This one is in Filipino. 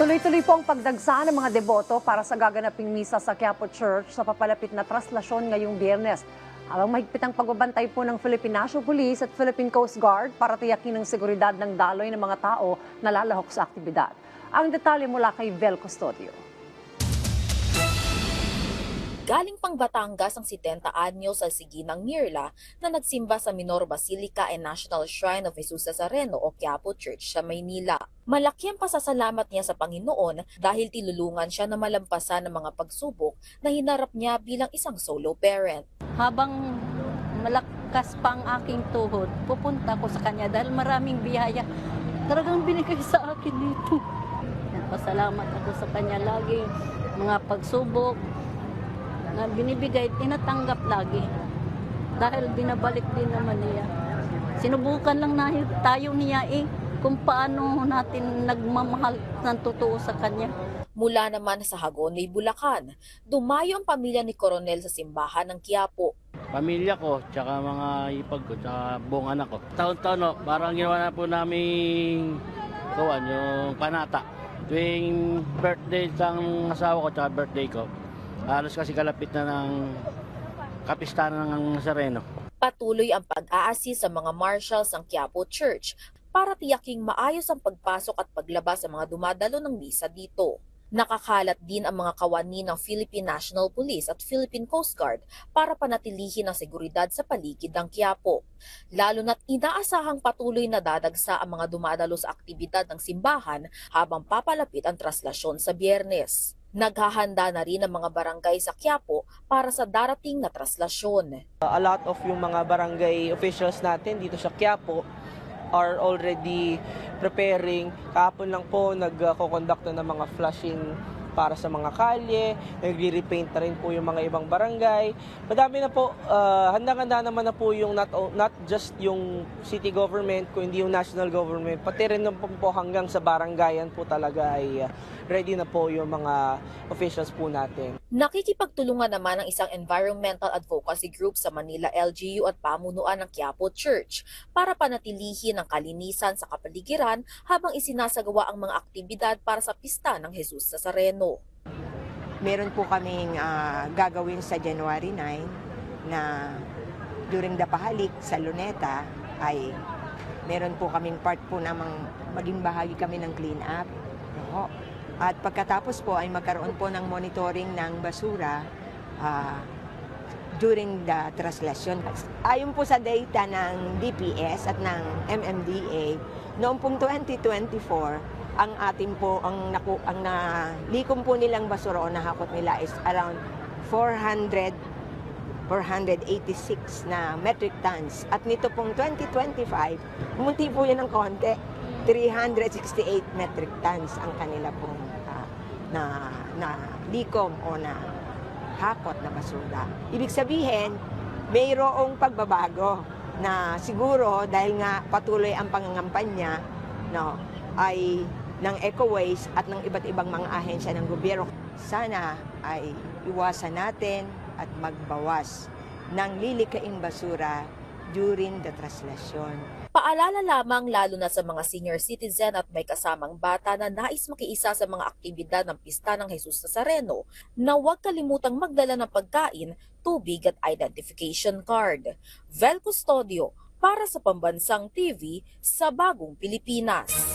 Tuloy-tuloy po ang pagdagsa ng mga deboto para sa gaganaping misa sa Quiapo Church sa papalapit na traslasyon ngayong Biyernes. Habang mahigpit ang pagbabantay po ng Philippine National Police at Philippine Coast Guard para tiyakin ang seguridad ng daloy ng mga tao na lalahok sa aktibidad. Ang detalye mula kay Vel Custodio. Galing pang Batangas ang 70 anyos Salsiginang Mirla na nagsimba sa Minor Basilica and National Shrine of Jesus Nazareno o Quiapo Church sa Maynila. Malaki ang pasasalamat niya sa Panginoon dahil tinulungan siya na malampasan ang mga pagsubok na hinarap niya bilang isang solo parent. Habang malakas pa ang aking tuhod, pupunta ko sa kanya dahil maraming biyaya talagang binigay sa akin dito. Pasalamat ako sa kanya lagi. Mga pagsubok na binibigay, tinatanggap lagi. Dahil binabalik din naman niya. Sinubukan lang na tayo niya kung paano natin nagmamahal ng totoo sa kanya. Mula naman sa Hagonoy, Bulacan, dumayo ang pamilya ni Coronel sa simbahan ng Quiapo. Pamilya ko, tsaka mga ipag ko, tsaka buong anak ko. Taon-taon, parang ginawa na po namin yung panata. Tuwing birthday ng asawa ko, tsaka birthday ko, halos kasi kalapit na ng kapistanan ng Nazareno. Patuloy ang pag-a-assist sa mga marshals ng Quiapo Church para tiyaking maayos ang pagpasok at paglabas sa mga dumadalo ng misa dito. Nakakalat din ang mga kawani ng Philippine National Police at Philippine Coast Guard para panatilihin ang seguridad sa paligid ng Quiapo. Lalo na't inaasahang patuloy na dadagsa ang mga dumadalo sa aktibidad ng simbahan habang papalapit ang traslasyon sa Biyernes. Naghahanda na rin ang mga barangay sa Quiapo para sa darating na traslasyon. A lot of yung mga barangay officials natin dito sa Quiapo are already preparing. Kahapon lang po nagko-conduct ng mga flushing para sa mga kalye, nagre-repaint na rin po yung mga ibang barangay. Madami na po, handang-handa naman na po yung not just yung city government, kundi yung national government, pati rin na po hanggang sa barangayan po talaga ay ready na po yung mga officials po natin. Nakikipagtulungan naman ang isang environmental advocacy group sa Manila LGU at pamunuan ng Quiapo Church para panatilihin ang kalinisan sa kapaligiran habang isinasagawa ang mga aktibidad para sa pista ng Jesus Nazareno. Meron po kaming gagawin sa January 9 na during the pahalik sa Luneta ay meron po kaming part po namang maging bahagi kami ng clean up. At pagkatapos po ay magkaroon po ng monitoring ng basura during the traslasyon. Ayon po sa data ng DPS at ng MMDA, noong pong 2024, ang ating po, ang nalikom po nilang basura o nahakot nila is around 486 na metric tons. At nito pong 2025, munti po yan ng konti, 368 metric tons ang kanila pong na likom o na hakot na basura. Ibig sabihin, mayroong pagbabago na siguro dahil nga patuloy ang pangangampanya ay ng EcoWaste at ng iba't ibang mga ahensya ng gobyerno. Sana ay iwasan natin at magbawas ng lilikaing basura during the traslasyon. Paalala lamang lalo na sa mga senior citizen at may kasamang bata na nais makiisa sa mga aktibidad ng pista ng Jesus Nazareno na huwag kalimutang magdala ng pagkain, tubig at identification card. Vel Custodio para sa Pambansang TV sa Bagong Pilipinas.